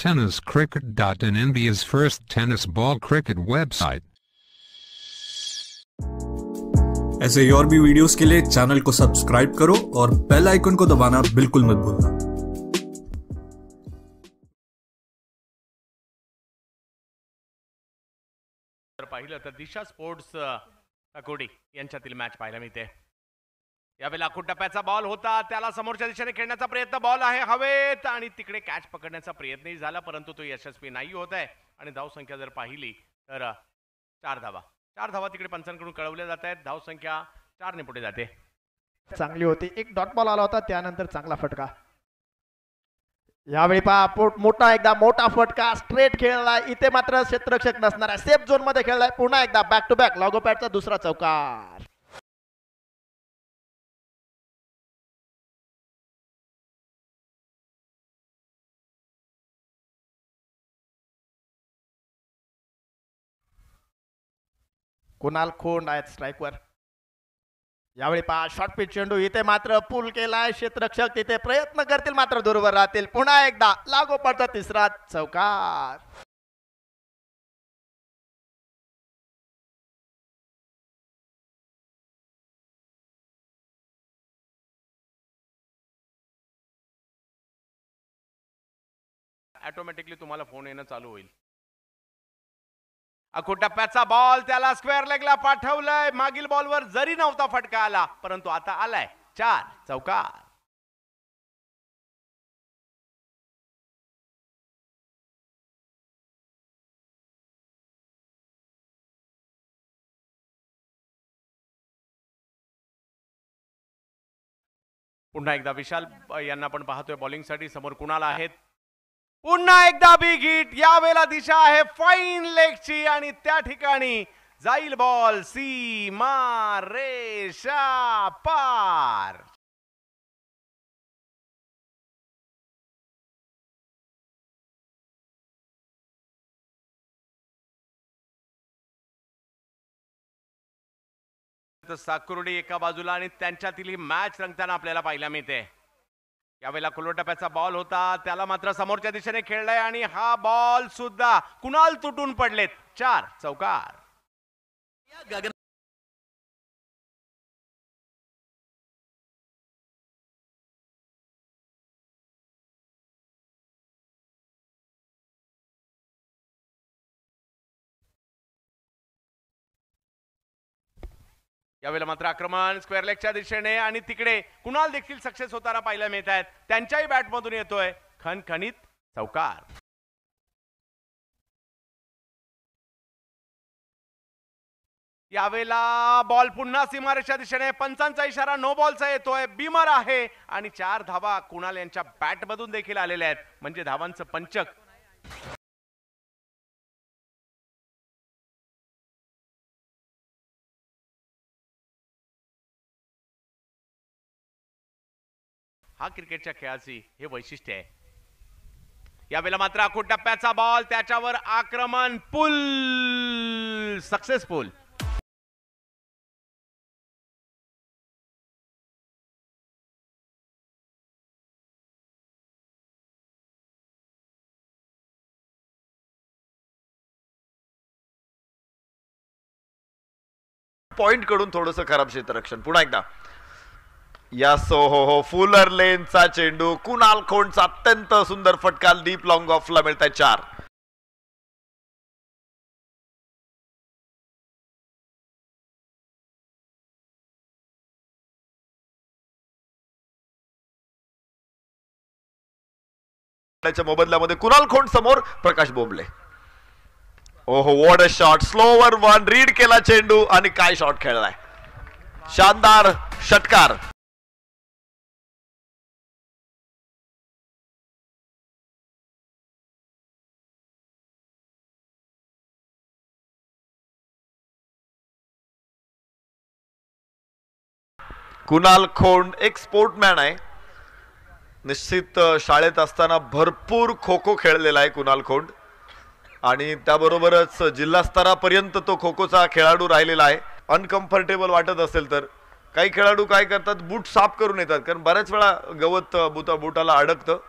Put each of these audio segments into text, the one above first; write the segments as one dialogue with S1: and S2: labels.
S1: TennisCricket.in, India's first tennis ball cricket website.
S2: ऐसे और भी वीडियोस के लिए चैनल को सब्सक्राइब करो और बेल आइकन को दबाना बिल्कुल मत भूलना।
S3: पाहिलं तर दिशा स्पोर्ट्स अकोडी यांच्यातील मॅच पाहायला मिळते। यावेळेला आखूड टप्प्याचा बॉल होता, त्याला समोरच्या दिशेने खेळण्याचा प्रयत्न, बॉल आहे हवेत आणि तिकडे कॅच पकडण्याचा प्रयत्नही झाला परंतु तो यशस्वी नाही होत आहे आणि धाव संख्या जर पाहिली तर 4 धावा तिकडे पंचांकडून कळवल्या जात आहेत। धाव संख्या 4 ने पुढे जाते।
S4: चांगली होती, एक डॉट बॉल आला होता त्यानंतर चांगला फटका। यावेळी पहा मोठा फटका स्ट्रेट खेळला, इथे मात्र क्षेत्ररक्षक नसणार आहे, सेफ झोन मध्ये खेळलाय, पुन्हा एकदा बॅक टू बॅक लागोपाठचा दुसरा चौकार। कुणाल खोंड आहेत स्ट्राइकवर। यावेळी पहा शॉर्ट पिच चेंडू, इथे मात्र पुल केलाय, क्षेत्ररक्षक तिथे प्रयत्न करतील मात्र दूरवर राहतील, पुन्हा एकदा लागोपाठचा तिसरा चौकार।
S3: ऑटोमॅटिकली तुम्हाला फोन येणं चालू होईल। आखूड टप्प्याचा बॉल, त्याला स्क्वेअर लेगला पाठवलंय, मागील बॉलवर जरी नव्हता फटका आला परंतु आता आलाय 4 चौकार। पुन्हा एकदा विशाल यांना पण पाहतोय बॉलिंग साठी, समोर कुणाल आहेत, पुन्हा एकदा बिग हिट। यावेळेला दिशा आहे फाईन लेगची आणि त्या ठिकाणी जाईल बॉल सीमा रेषा पार। साकुर्डी एका बाजूला आणि त्यांच्यातील ही मॅच रंगताना आपल्याला पाहायला मिळते। यावेळेला खोलवर टप्प्याचा बॉल होता, त्याला मात्र समोरच्या दिशेने खेळलाय आणि हा बॉल सुद्धा कुणाल तुटून पडलेत, 4 चौकार। यावेळेला मात्र आक्रमण स्क्वेअर लेगच्या दिशेने आणि तिकडे कुणाल देखील सक्सेस होताना पाहायला मिळत आहेत, त्यांच्याही बॅटमधून येतोय खणखणीत चौकार। यावेळेला बॉल पुन्हा सीमारेषा दिशेने, पंचांचा इशारा नो बॉलचा येतोय, बीमर आहे आणि 4 धावा कुणाल यांच्या बॅटमधून देखील आलेल्या आहेत, म्हणजे धावांचं पंचक। हा क्रिकेटच्या खेळाची हे वैशिष्ट्य आहे। यावेळेला मात्र आखूड टप्प्याचा बॉल, त्याच्यावर आक्रमण, पुल सक्सेसफुल।
S5: पॉइंट कडून थोडंसं खराब क्षेत्ररक्षण। पुन्हा एकदा यस हो फुलर लेनचा चेंडू, कुणाल खोंडचा अत्यंत सुंदर फटका, डीप लॉंग ऑफला मिळताय 4। त्याच्या मोबदल्यामध्ये कुणाल खोंड समोर प्रकाश बोंबले। ओहो what a shot, slower one, read केला चेंडू आणि काय शॉट खेळलाय, शानदार षटकार। कुणाल खोंड एक स्पोर्टमॅन आहे, निश्चित शाळेत असताना भरपूर खो खो खेळलेला आहे कुणाल खोंड आणि त्याबरोबरच जिल्हा स्तरापर्यंत तो खो खोचा खेळाडू राहिलेला आहे। अनकम्फर्टेबल वाटत असेल तर काही खेळाडू काय करतात, बूट साफ करून येतात, कारण बऱ्याच वेळा गवत बुटाला अडकतं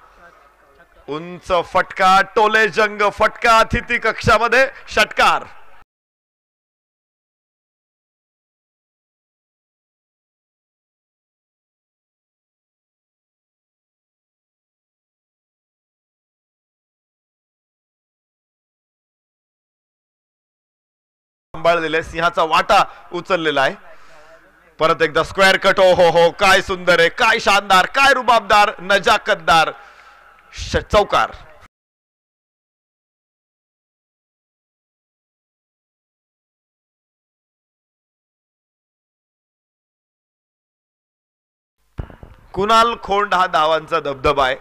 S5: उंच फटका, टोले जंग फटका, अतिथी कक्षामध्ये षटकार. सांभाळलेला सिंहाचा वाटा उचललेला आहे. परत एकदा स्क्वेअर कट. हो काय सुंदर आहे, काय शानदार, काय रुबाबदार, नजाकतदार चौकार. कुणाल खोंड हा धावांचा धबधबा आहे.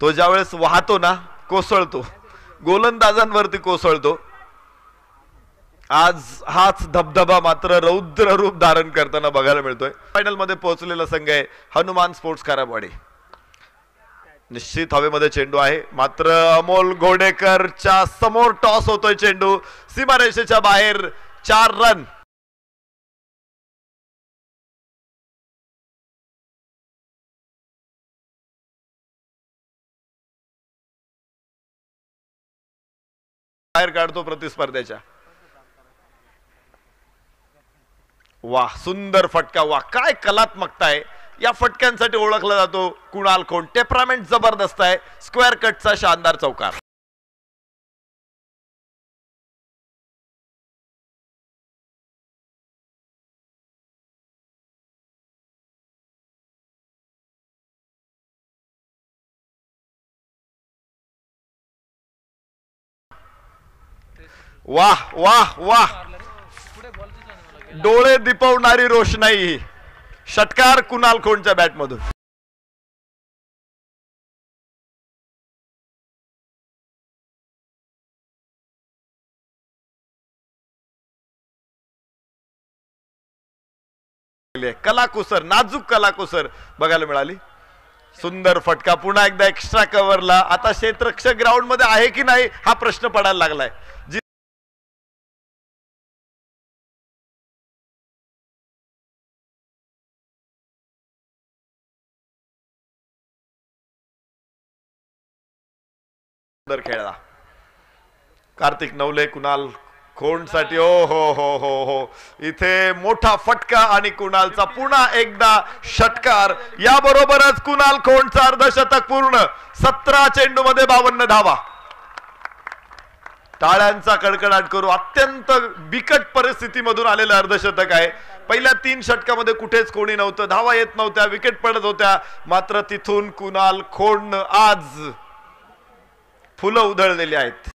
S5: तो ज्यावेळेस वाहतो ना, कोसळतो, गोलंदाजांवरती कोसळतो. आज हाच धबधबा मात्र रौद्र रूप धारण करताना बघायला मिळतोय. फायनल मध्ये पोहोचलेला संघ आहे हनुमान स्पोर्ट्स खाराबवाडी. निश्चित हवेमध्ये चेंडू आहे, मात्र अमोल घोडेकरच्या समोर टॉस होतोय. चेंडू सीमारेषेच्या बाहेर. 4 रन. बाहेर काढतो प्रतिस्पर्ध्याच्या. वाह, सुंदर फटका. वाह, काय कलात्मकता आहे. या फटक्यांसाठी ओळखला जातो कुणाल खोंड. टेम्परामेंट जबरदस्त आहे. स्क्वेअर कटचा शानदार चौकार. वाह वाह वाह, डोळे दिपवणारी रोषणाई. षटकार कुणाल खोंडच्या बॅटमधून. कलाकुसर, नाजूक कलाकुसर बघायला मिळाली. सुंदर फटका. पुन्हा एकदा एक्स्ट्रा कव्हरला. आता क्षेत्ररक्षक ग्राउंड मध्ये आहे की नाही हा प्रश्न पडायला लागलाय. खेळला कार्तिक नवले कुणाल खोंड साठी. ओ हो हो हो हो, इथे मोठा फटका आणि कुणालचा पुन्हा एकदा षटकार. याबरोबरच कुणाल खोंडचा अर्धशतक पूर्ण. 17 चेंडू मध्ये 52 धावा. टाळ्यांचा कडकडाट करू. अत्यंत बिकट परिस्थितीमधून आलेलं अर्धशतक आहे. पहिल्या 3 षटकामध्ये कुठेच कोणी नव्हतं, धावा येत नव्हत्या, विकेट पडत होत्या. मात्र तिथून कुणाल खोंड आज फुलं उधळलेली आहेत.